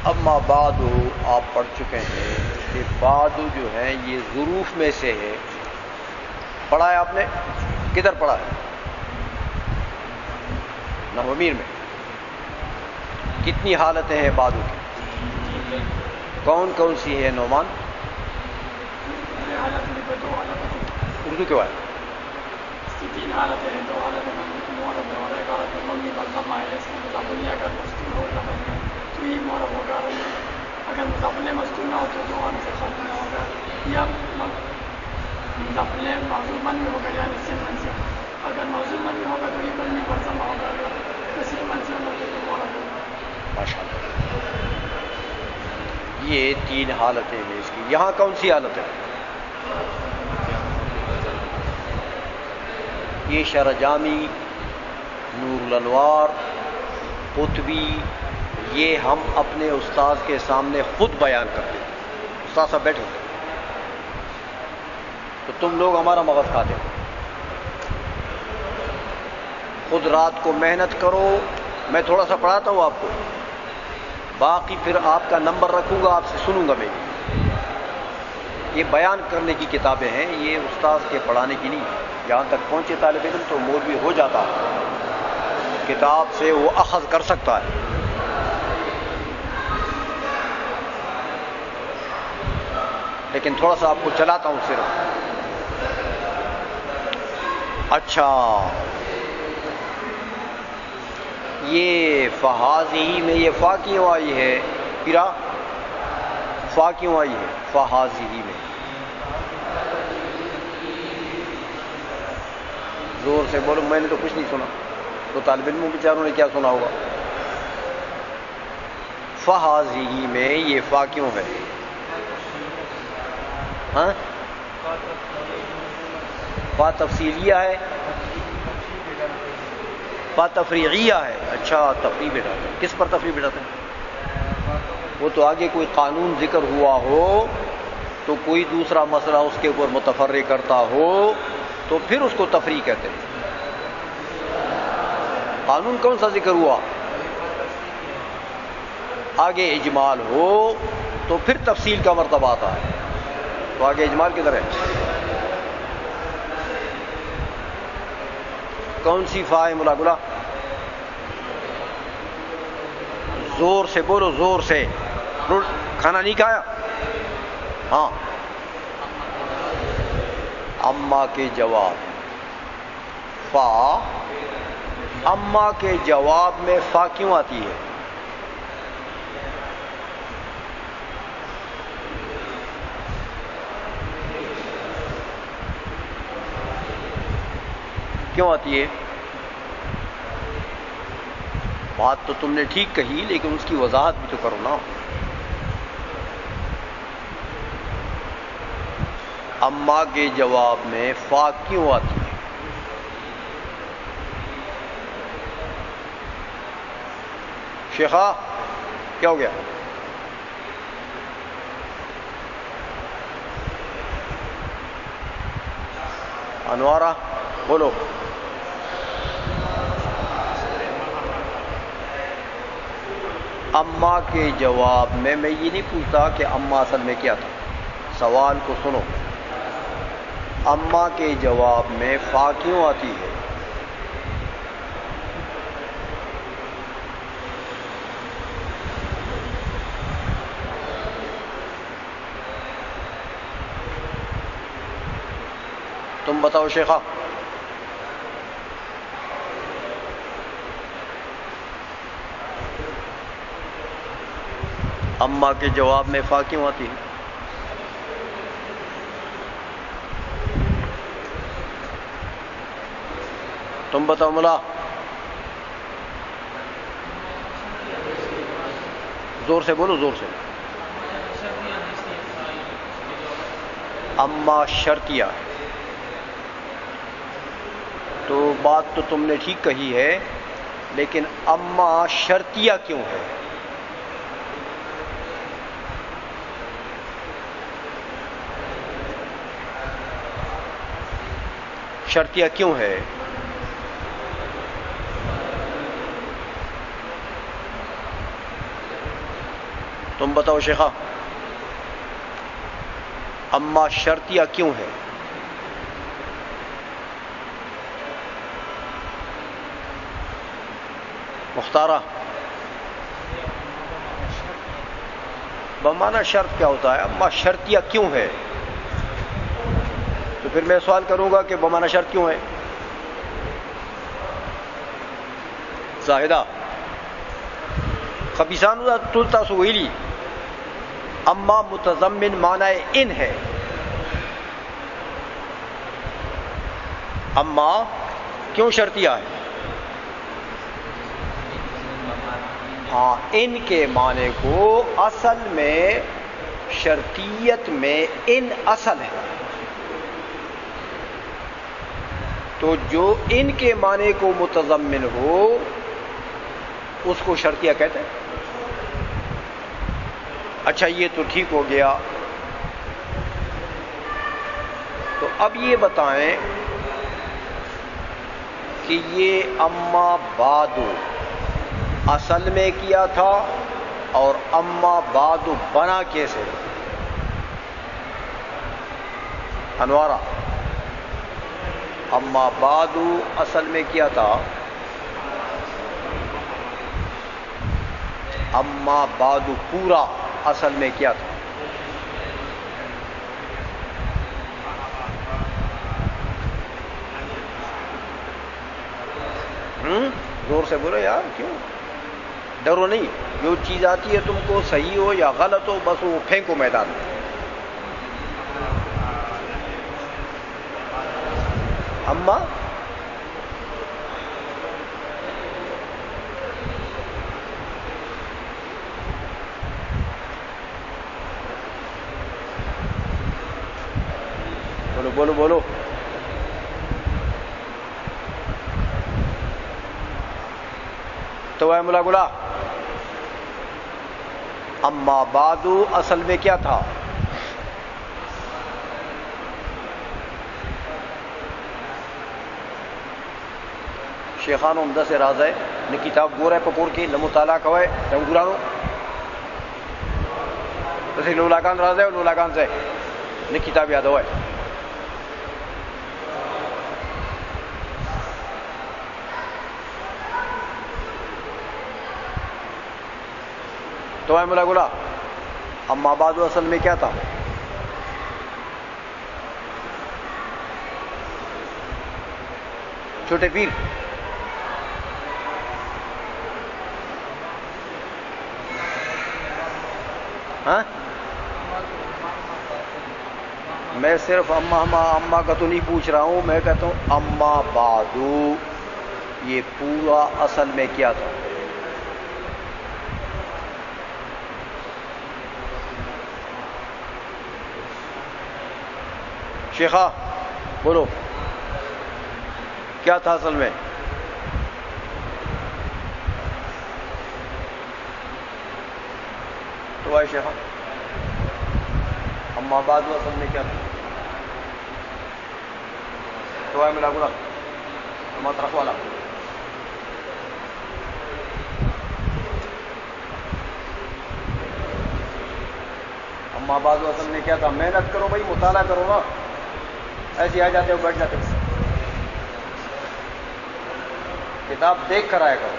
اما بعد آپ پڑھ چکے ہیں کہ بعد جو ہیں یہ ظروف میں سے ہے. پڑھا ہے آپ نے؟ کدھر پڑھا ہے؟ نحو امیر میں. کتنی حالتیں ہیں بعد کی؟ کون کون سی ہے نعمان؟ اردو کے بعد تین حالتیں ہیں. دو حالتیں معرب ہے اور ایک حالت میں مبنی پر ضمہ ہے. اس میں مضاف الیہ اگر مستور ہو تو یہ معرب ہوگا. اگر مضاف الیہ مستور نہ ہو تو دو حالت سے خالی نہ ہوگا. یا مضاف الیہ معذوف من میں ہوگا یعنی سے من سے. اگر معذوف من میں ہوگا تو یہ مبنی پر ضمہ ہوگا. اگر کسی من سے ہوگا تو معرب ہوگا. ماشاءاللہ. یہ تین حالتیں ہیں اس کی. یہاں کون سی حالت ہے؟ یہ شرجامی، نور الانوار، قطبی، یہ ہم اپنے استاذ کے سامنے خود بیان کرتے ہیں. استاد صاحب بیٹھے ہوتے تو تم لوگ ہمارا مغز کھاتے ہو. خود رات کو محنت کرو. میں تھوڑا سا پڑھاتا ہوں آپ کو، باقی پھر آپ کا نمبر رکھوں گا، آپ سے سنوں گا. میں یہ بیان کرنے کی کتابیں ہیں، یہ استاذ کے پڑھانے کی نہیں. جہاں تک پہنچے طالب علم تو مولوی ہو جاتا ہے، کتاب سے وہ اخذ کر سکتا ہے. لیکن تھوڑا سا آپ کو چلاتا ہوں صرف. اچھا، یہ فہازی میں یہ فا کیوں آئی ہے؟ پیرا فا کیوں آئی ہے فہازی میں؟ زور سے بولو. میں نے تو کچھ نہیں سنا. تو طالب علموں بیچاروں نے کیا سنا ہوگا؟ فہازی میں یہ فا کیوں ہے؟ ہاں، فا تفصیلیہ ہے، فا تفریعیہ ہے. اچھا، تفریع بٹھاتے ہیں. کس پر تفریع بٹھاتے ہیں؟ وہ تو آگے کوئی قانون ذکر ہوا ہو تو کوئی دوسرا مسئلہ اس کے اوپر متفرع کرتا ہو تو پھر اس کو تفریع کہتے ہیں. قانون کون سا ذکر ہوا؟ آگے اجمال ہو تو پھر تفصیل کا مرتبہ آتا ہے. تو آگے اجمال کدھر ہے؟ کون سی فا ہے ملا گلا؟ زور سے بولو، زور سے. کھانا نہیں کھایا؟ ہاں. اما کے جواب فا، اما کے جواب میں فا کیوں آتی ہے؟ کیوں آتی ہے؟ بات تو تم نے ٹھیک کہی لیکن اس کی وضاحت بھی تو کرو نا. اما کے جواب میں فا کیوں آتی ہے؟ شیخا کیا ہو گیا؟ انوارا بولو. اما کے جواب میں یہ نہیں پوچھتا کہ اما اصل میں کیا تھا. سوال کو سنو. اما کے جواب میں فا کیوں آتی ہے؟ تم بتاؤ شیخا. اما کے جواب میں فا کیوں آتی ہے؟ تم بتاؤ ملا. زور سے بولو، زور سے. اما شرطیہ ہے. تو بات تو تم نے ٹھیک کہی ہے لیکن اما شرطیہ کیوں ہے؟ شرطیہ کیوں ہے؟ تم بتاؤ شیخا، اما شرطیہ کیوں ہے؟ مختارہ، بمانا شرط کیا ہوتا ہے؟ اما شرطیہ کیوں ہے؟ تو پھر میں سوال کروں گا کہ بمانا شرط کیوں ہے؟ زاہدہ خبیثان تلتا سویلی، اما متضمن معنی ان ہے، اما کیوں شرطیہ ہے؟ ہاں، ان کے معنی کو اصل میں شرطیت میں ان اصل ہے، تو جو ان کے معنی کو متضمن ہو اس کو شرطیہ کہتے ہیں۔ اچھا یہ تو ٹھیک ہو گیا، تو اب یہ بتائیں کہ یہ اما بعد اصل میں کیا تھا اور اما بعد بنا کیسے؟ انوارا، اما بعد اصل میں کیا تھا، اما بعد پورا اصل میں کیا تھا؟ زور سے بولو یار، کیوں ڈرو نہیں؟ جو چیز آتی ہے تم کو صحیح ہو یا غلط ہو بس وہ پھینکو میدان میں۔ اما بولو بولو بولو، تو ملا گلا اما بعد اصل میں کیا تھا؟ شیخانو عمدہ سے راز ہے نے کتاب گور ہے پکور کی نہ مطالعہ کوئے رنگورانو جیسے لولاکان راز ہے اور لولاکان سے نے کتاب یاد ہوئے۔ تو ملا گلا اما بعد اصل میں کیا تھا؟ چھوٹے پیر، ہاں میں صرف اما کا تو نہیں پوچھ رہا ہوں، میں کہتا ہوں اما بعد یہ پورا اصل میں کیا تھا؟ شیخا بولو کیا تھا اصل میں؟ تو آئے شیخا اما بعد اصل میں کیا تھا؟ تو آئے ملا گلا اما طرف والا اما بعد اصل میں کیا تھا؟ محنت کرو بھائی، مطالعہ کرو نا، ایسے آ جاتے ہو بیٹھ جاتے ہو، کتاب دیکھ کر آیا کرو۔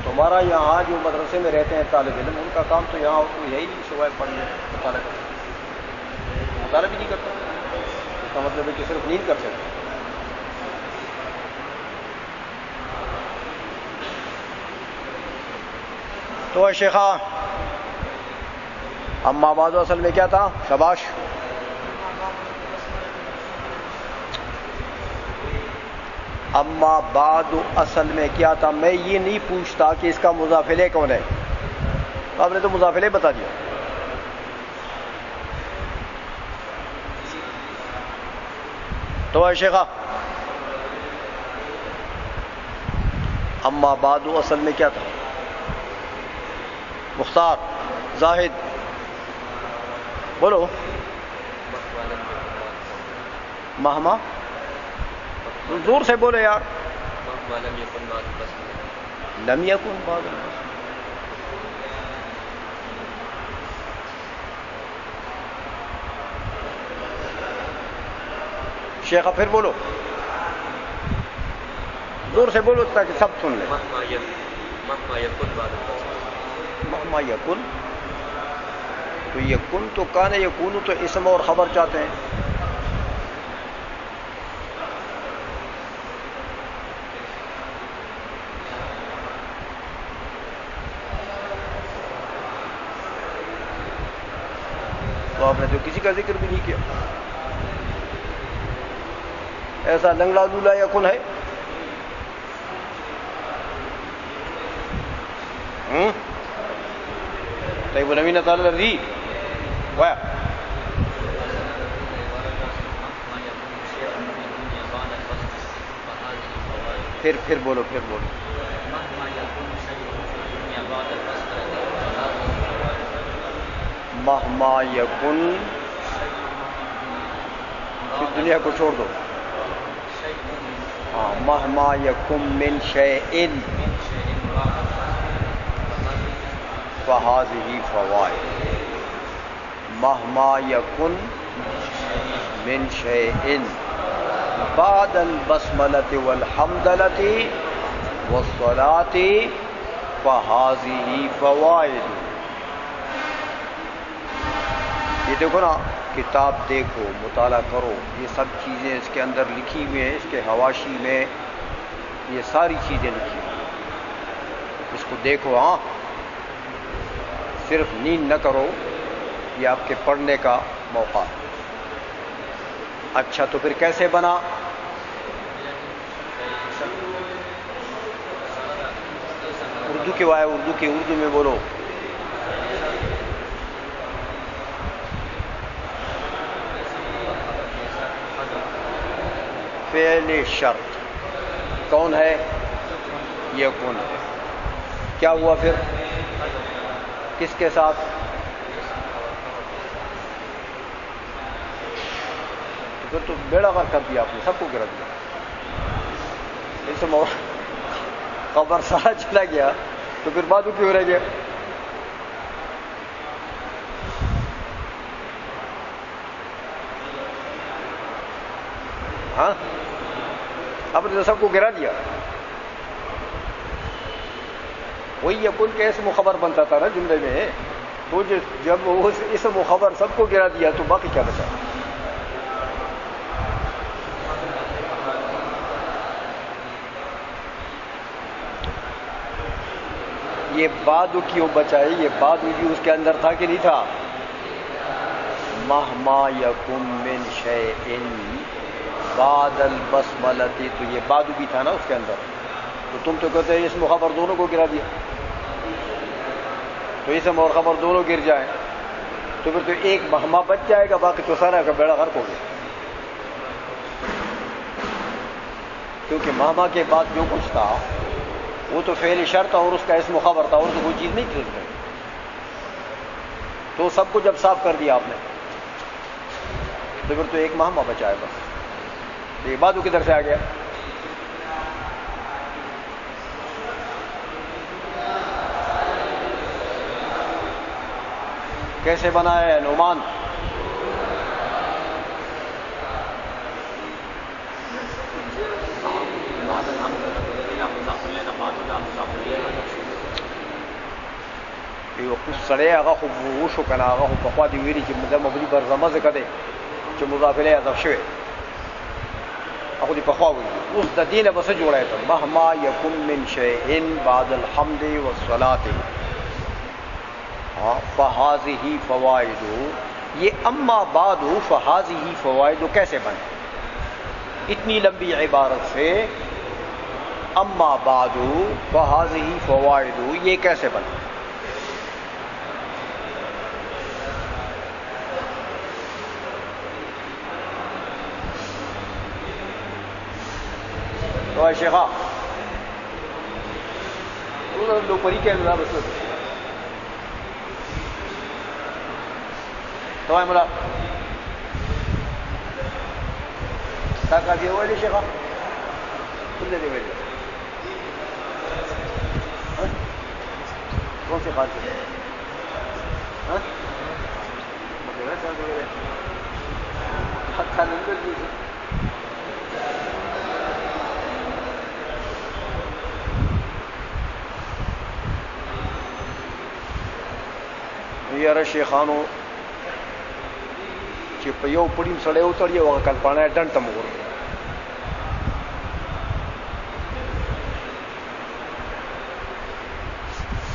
تمہارا یہاں جو مدرسے میں رہتے ہیں طالب علم، ان کا کام تو یہاں یہی سوائے پڑھنے مطالعہ کرنا، مطالعہ بھی نہیں کرتا، اس کا مطلب ہے کہ صرف نیند کر سکتے۔ تو شیخا اما بعد اصل میں کیا تھا؟ شاباش۔ اما بعد اصل میں کیا تھا؟ میں یہ نہیں پوچھتا کہ اس کا مضاف الیہ کون ہے، آپ نے تو مضاف الیہ بتا دیا۔ تو ہے شیخا اما بعد اصل میں کیا تھا؟ مختار، زاہد بولو، مہما زور سے بولے یار، لم یکن بعد شیخہ پھر بولو، زور سے بولو تاکہ سب سن لیں. مہما یکن بعد البسملہ. مہما یکن، تو یکن تو کان یکون تو اسم اور خبر چاہتے ہیں. تو آپ نے تو کسی کا ذکر بھی نہیں کیا. ایسا لنگڑا لولا یکن ہے؟ طيب ونبينا تعالى الذي وایا پھر بولو مہما یکن، پھر دنیا کو چھوڑ دو. ہاں، مہما یکن من شیئن فہذہ فوائد. مہما یکن من شیئن بعد البسملۃ والحمدلۃ والصلاۃ فہذہ فوائد. یہ دیکھو نا، کتاب دیکھو، مطالعہ کرو، یہ سب چیزیں اس کے اندر لکھی ہوئی ہیں. اس کے حواشی میں یہ ساری چیزیں لکھی ہوئی ہیں. اس کو دیکھو. ہاں، صرف نیند نہ کرو، یہ آپ کے پڑھنے کا موقع ہے. اچھا، تو پھر کیسے بنا؟ اردو کی وائے، اردو میں بولو. فعل شرط کون ہے؟ یکن. کیا ہوا پھر؟ کس کے ساتھ؟ تو پھر تو بیڑا غرق کر دیا آپ نے، سب کو گرا دیا. اس میں خبر سارا چلا گیا تو پھر بعد کیوں رہ گیا؟ ہاں، اب نے سب کو گرا دیا. وہی یکن کے اسم و خبر بنتا تھا نا جملے میں. تو جب وہ اسم و خبر سب کو گرا دیا تو باقی کیا بچا؟ یہ بعد کیوں بچائے؟ یہ بعد بھی اس کے اندر تھا کہ نہیں تھا؟ مہما یکن من شیئن بعد البسملۃ، تو یہ بعد بھی تھا نا اس کے اندر. تو تم تو کہتے ہیں اسم و خبر دونوں کو گرا دیا. تو اسم اور خبر دونوں گر جائیں تو پھر تو ایک مہما بچ جائے گا، باقی تو سارا کا بیڑا غرق ہو گیا. کیونکہ مہما کے بعد جو کچھ تھا وہ تو فعل شرط تھا اور اس کا اسم و خبر تھا، اور تو کوئی چیز نہیں تھی اس میں. تو سب کو جب صاف کر دیا آپ نے تو پھر تو ایک مہما بچا ہے بس. یہ بادو کدھر سے آ گیا؟ کیسے بنا ہے نعمان؟ کچھ سڑے آگا خوب ووشو کنا آگا خوب پخوا دی ویری چی مدر مبنی بر رمز کدے چی مضافلے عذاب شوے اخو دی پخوا ہوئی اس دا دین بس جوڑا ہے. تو مہما یکن من شیئن بعد الحمد والصلاة فہذہ فوائد. یہ اما بعد فہذہ فوائد کیسے بنے؟ اتنی لمبی عبارت سے اما بعد فہذہ فوائد یہ کیسے بنے؟ تو شیخا لوگ پری کے اندر بس تو ملا کا دیا ہوا شیخا کل دے دے کون سے بات کریں اچھا نمبر یاره شیخانو چې په یو پړیم سړی وتړي او هغه کلپاڼی ډنډ ته مو ورکړي.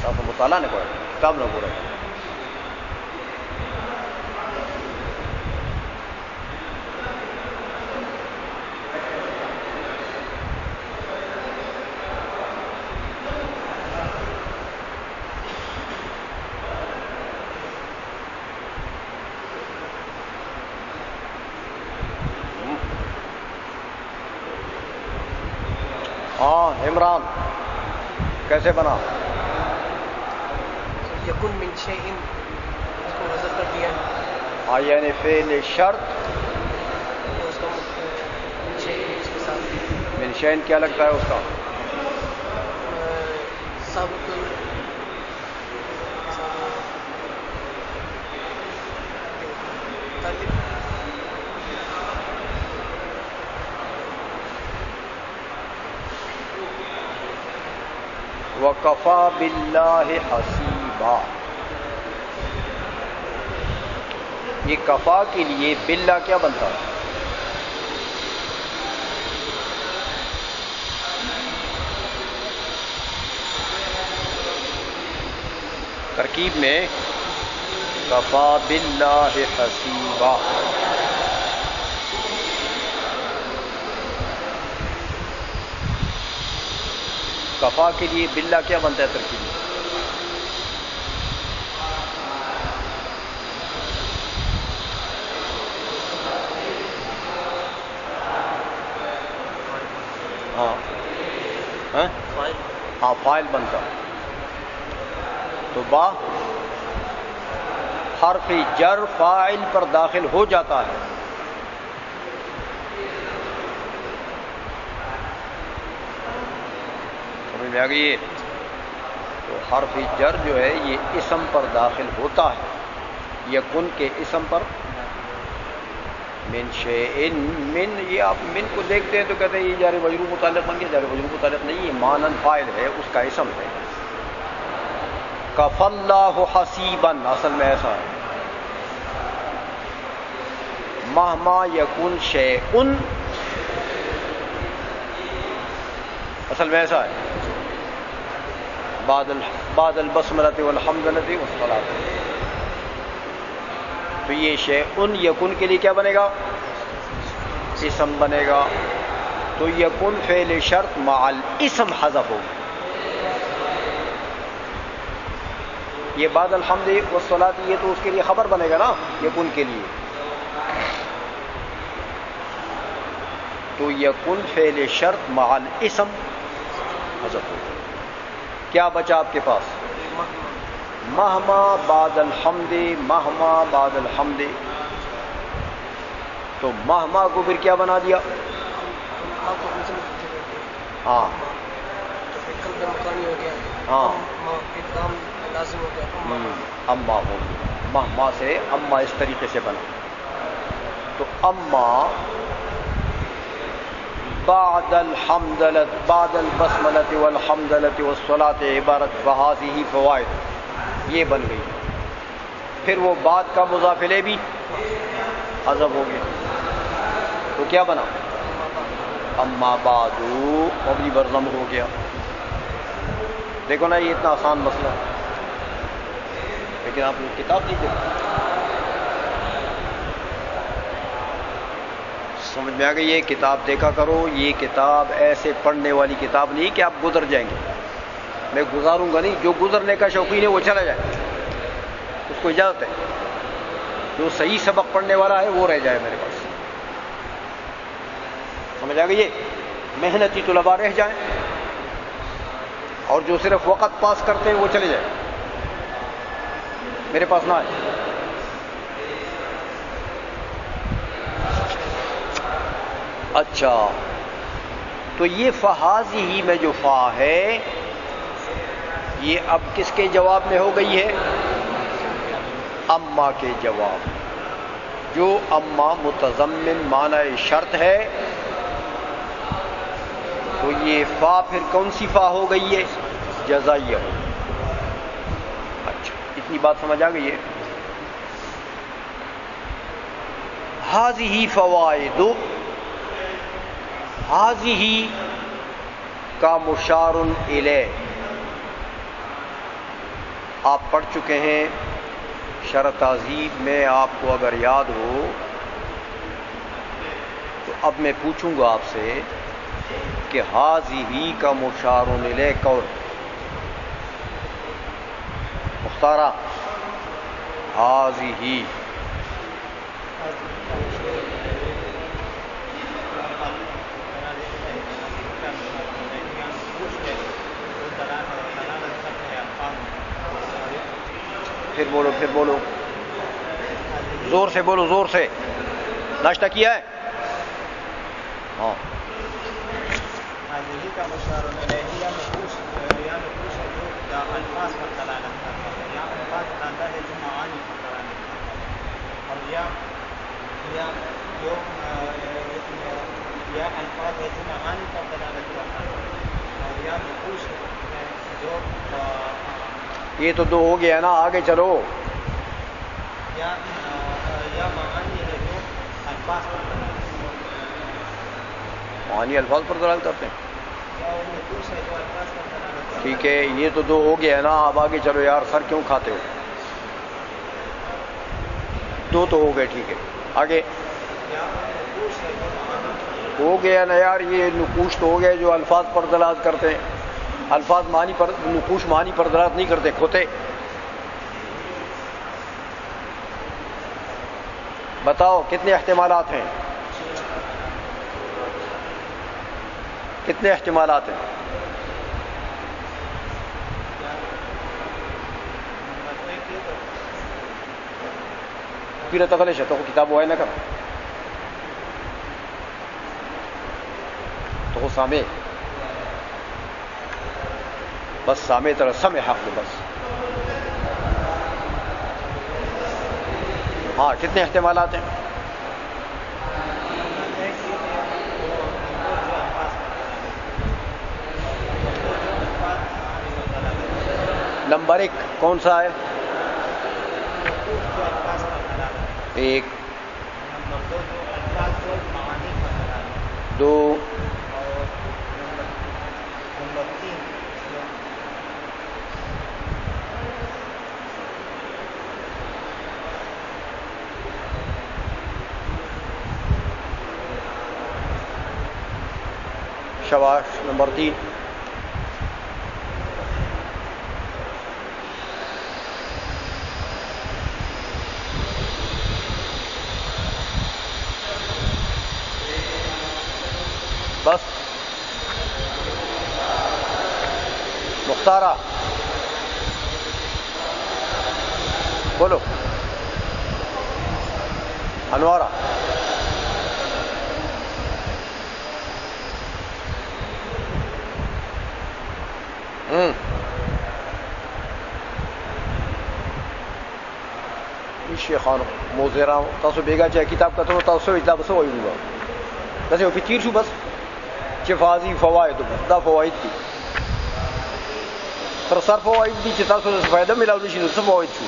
تاسو مطالعه نه کوئ، کتاب نه ګورئ. ہاں عمران کیسے بنا؟ یکن من شیء اس کو حذف کر دیا. ہاں یعنی فعل شرط اس کا من شیء اس کے ساتھ من شین کیا لگتا ہے اس کا؟ سابق وَكَفَى بِاللَّهِ حَسِيبًا. یہ کفا کے لیے باللہ کیا بنتا ہے؟ ترکیب میں کفا باللہ حسیبا. کفا کے لیے باللہ کیا بنتا ہے ترکیب میں؟ ہاں فائل بنتا. تو با حرف جر فاعل پر داخل ہو جاتا ہے. سمجھ میں آ گئی؟ تو حرف جر جو ہے یہ اسم پر داخل ہوتا ہے. یکن کے اسم پر من شیء من، یہ آپ من کو دیکھتے ہیں تو کہتے ہیں یہ جار مجرور متعلق بن گیا. جار مجرور متعلق نہیں، یہ مانن فاعل ہے، اس کا اسم ہے. کف اللہ حسیبا اصل میں ایسا ہے. مہما یکن شیء اصل میں ایسا ہے. بعد البسملۃ والحمدلۃ والصلاۃ. تو یہ شیء یکن کے لیے کیا بنے گا؟ اسم بنے گا. تو یکن فعل شرط مع الاسم حذف ہوگا. یہ بعد الحمد والصلاۃ یہ تو اس کے لیے خبر بنے گا نا یکن کے لیے. تو یکن فعل شرط مع الاسم حذف ہوگا. کیا بچا آپ کے پاس؟ مہما بعد الحمد، مہما بعد الحمد. تو مہما کو پھر کیا بنا دیا؟ ہاں ہاں لازم ہو گیا. اما ہو گیا. مہما سے اما اس طریقے سے بنا. تو اما بعد الحمدلۃ بعد البسملۃ والحمدلۃ والصلاۃ عبارت فہذہ فوائد یہ بن گئی. پھر وہ بعد کا مضاف الیہ بھی حذف ہو گیا. تو کیا بنا؟ اما بعد مبنی بر ضم ہو گیا. دیکھو نا یہ اتنا آسان مسئلہ ہے، لیکن آپ نے کتاب نہیں دیکھی. سمجھ میں آ گئی؟ یہ کتاب دیکھا کرو. یہ کتاب ایسے پڑھنے والی کتاب نہیں کہ آپ گزر جائیں گے. میں گزاروں گا نہیں. جو گزرنے کا شوقین ہے وہ چلا جائے، اس کو اجازت ہے. جو صحیح سبق پڑھنے والا ہے وہ رہ جائے میرے پاس. سمجھ آ گئی؟ یہ محنتی طلباء رہ جائیں اور جو صرف وقت پاس کرتے ہیں وہ چلے جائیں، میرے پاس نہ آئے. اچھا، تو یہ فہذہ میں جو فا ہے یہ اب کس کے جواب میں ہو گئی ہے؟ اما کے جواب. جو اما متضمن معنی شرط ہے تو یہ فا پھر کون سی فا ہو گئی ہے؟ جزائیہ ہو. اچھا، اتنی بات سمجھ آ گئی ہے؟ هذه فوائد، هذه کا مشار الیہ آپ پڑھ چکے ہیں شرح تہذیب میں، آپ کو اگر یاد ہو تو اب میں پوچھوں گا آپ سے کہ هذه کا مشار الیہ کون؟ مختارہ هذه پھر بولو، پھر بولو، زور سے بولو، زور سے۔ ناشتہ کیا ہے؟ ہاں۔ حاضری کا مشار الیہ یا نقوش یا الفاظ پر دلالت کرتا ہے، یا الفاظ لاتا ہے جو معانی پر دلالت کرتا ہے، اور یا جو یا الفاظ ہے جو معانی پر دلالت کرتا ہے، اور یا نقوش ہے جو یہ تو دو ہو گیا نا، آگے چلو۔ یا معانی ہے جو الفاظ پر دلالت کرتا ہے، معانی الفاظ پر دلالت کرتے ہیں، یا نقوش ہے جو الفاظ پر دلالت کرتا ہے۔ ٹھیک ہے، یہ تو دو ہو گیا نا، اب آگے چلو یار، سر کیوں کھاتے ہو؟ دو تو ہو گئے، ٹھیک ہے، آگے یا نقوش ہے جو معانی ہو گیا نا یار، یہ نقوش تو ہو گئے جو الفاظ پر دلالت کرتے ہیں، الفاظ معنی پر، نقوش معنی پر دلالت نہیں کرتے، کھوتے۔ بتاؤ کتنے احتمالات ہیں؟ کتنے احتمالات ہیں؟ پھر تغلش ہے تو کتاب وہ ہے نہ کر تو سامے بس، سامے طرح سمے حق دو بس۔ ہاں، کتنے احتمالات ہیں؟ نمبر 1 کون سا ہے؟ ایک، دو، شاباش، نمبر 3، بس۔ مختارہ بولو، انوارہ شیخانو موزیرا تاسو بیگا چا کتاب کتنو تاسو کتاب سو وایو بس یو فکر شو بس چې فازی فواید دا فواید دي تر سر فواید دي چې تاسو ته فائدہ ملاو نشي نو څه فواید شو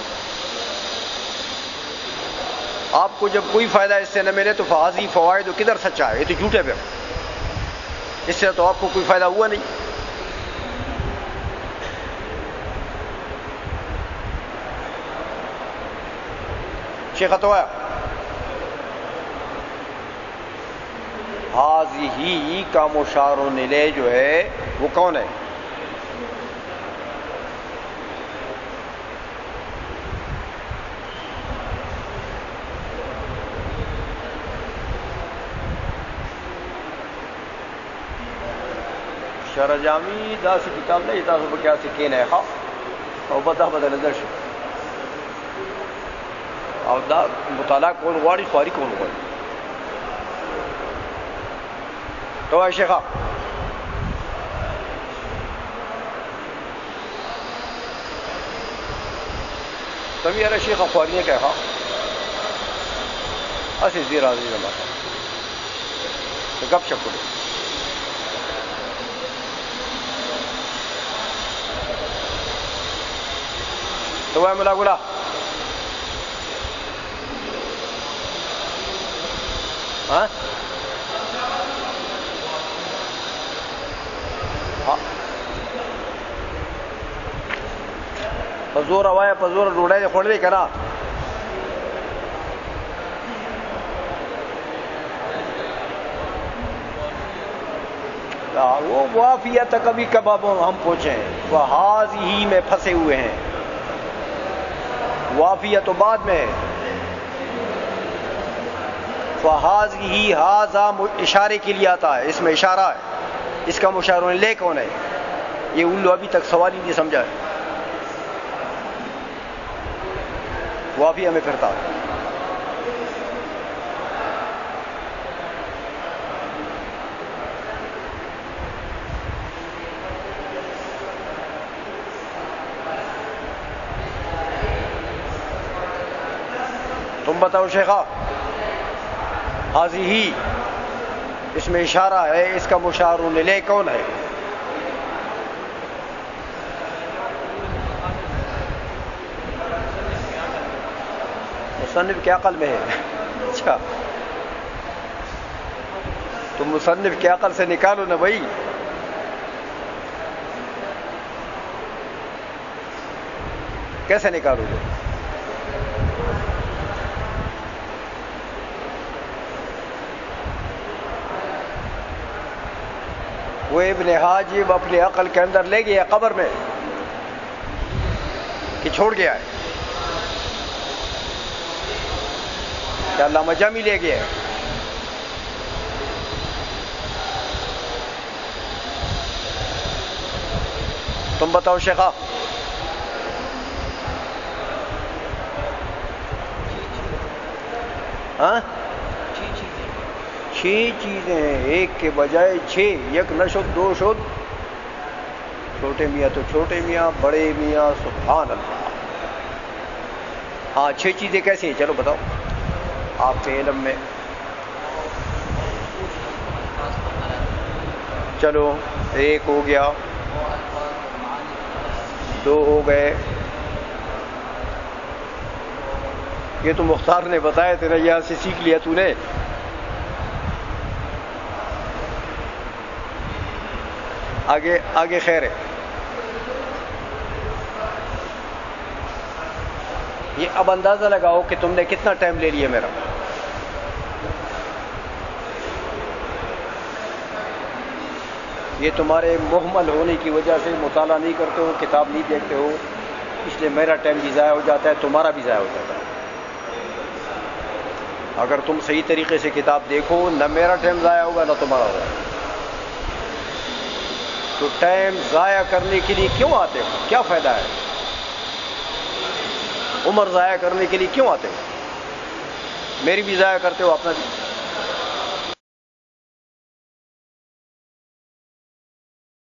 آپ کو جب کوئی فائدہ اس سے نہ ملے تو فازی فوائد کدھر سچا ہے یہ تو جھوٹ ہے پھر اس سے تو آپ کو کوئی فائدہ ہوا نہیں شیخ اتوا ہی کا مشار الیہ جو ہے وہ کون ہے شرح جامی دا سی کتاب نہیں تاسو په کیا سکین ہے خواہ او بدا بدل درش او دا مطالعہ کون غواړي خواري کون غواړي تو ہے شیخہ تبھی ارے شیخہ خواریاں کیا خواہ اسی زیر آزی زمان تو گپ شپ کرو تو وہ ملا گلا ہاں پزور آوایا پزور روڑے کھوڑ دے کرا وہ وافیہ تک کبھی کباب ہم پہنچے ہیں، وہ حاض ہی میں پھنسے ہوئے ہیں، وافیہ تو بعد میں ہے، فحاظ ہی حاضہ اشارے کے لیے آتا ہے، اس میں اشارہ ہے، اس کا مشارہ لے کون ہے؟ یہ الو ابھی تک سوال ہی نہیں سمجھا ہے، وافیہ میں پھرتا ہے۔ تم بتاؤ شیخا، حاضی ہی اس میں اشارہ ہے، اس کا مشار لے کون ہے؟ مصنف کے عقل میں ہے۔ اچھا تم مصنف کے عقل سے نکالو نا بھائی، کیسے نکالو گے؟ وہ ابن حاجب اپنے عقل کے اندر لے گیا قبر میں کہ چھوڑ گیا ہے، کہ علامہ جامی لے گیا ہے؟ تم بتاؤ شیخا۔ ہاں چھ چیزیں ہیں، ایک کے بجائے چھ، یک نہ شد دو شد، چھوٹے میاں تو چھوٹے میاں، بڑے میاں، سبحان اللہ۔ ہاں چھ چیزیں کیسی ہیں؟ چلو بتاؤ آپ کے علم میں۔ چلو ایک ہو گیا، دو ہو گئے، یہ تو مختار نے بتایا تیرا، یہاں سے سیکھ لیا تو نے۔ آگے آگے خیر ہے۔ یہ اب اندازہ لگاؤ کہ تم نے کتنا ٹائم لے لیا میرا۔ یہ تمہارے محمل ہونے کی وجہ سے مطالعہ نہیں کرتے ہو، کتاب نہیں دیکھتے ہو، اس لیے میرا ٹائم بھی ضائع ہو جاتا ہے، تمہارا بھی ضائع ہو جاتا ہے۔ اگر تم صحیح طریقے سے کتاب دیکھو، نہ میرا ٹائم ضائع ہوگا نہ تمہارا ہوگا۔ تو ٹائم ضائع کرنے کے لیے کیوں آتے ہو؟ کیا فائدہ ہے؟ عمر ضائع کرنے کے لیے کیوں آتے ہو؟ میری بھی ضائع کرتے ہو، اپنا بھی۔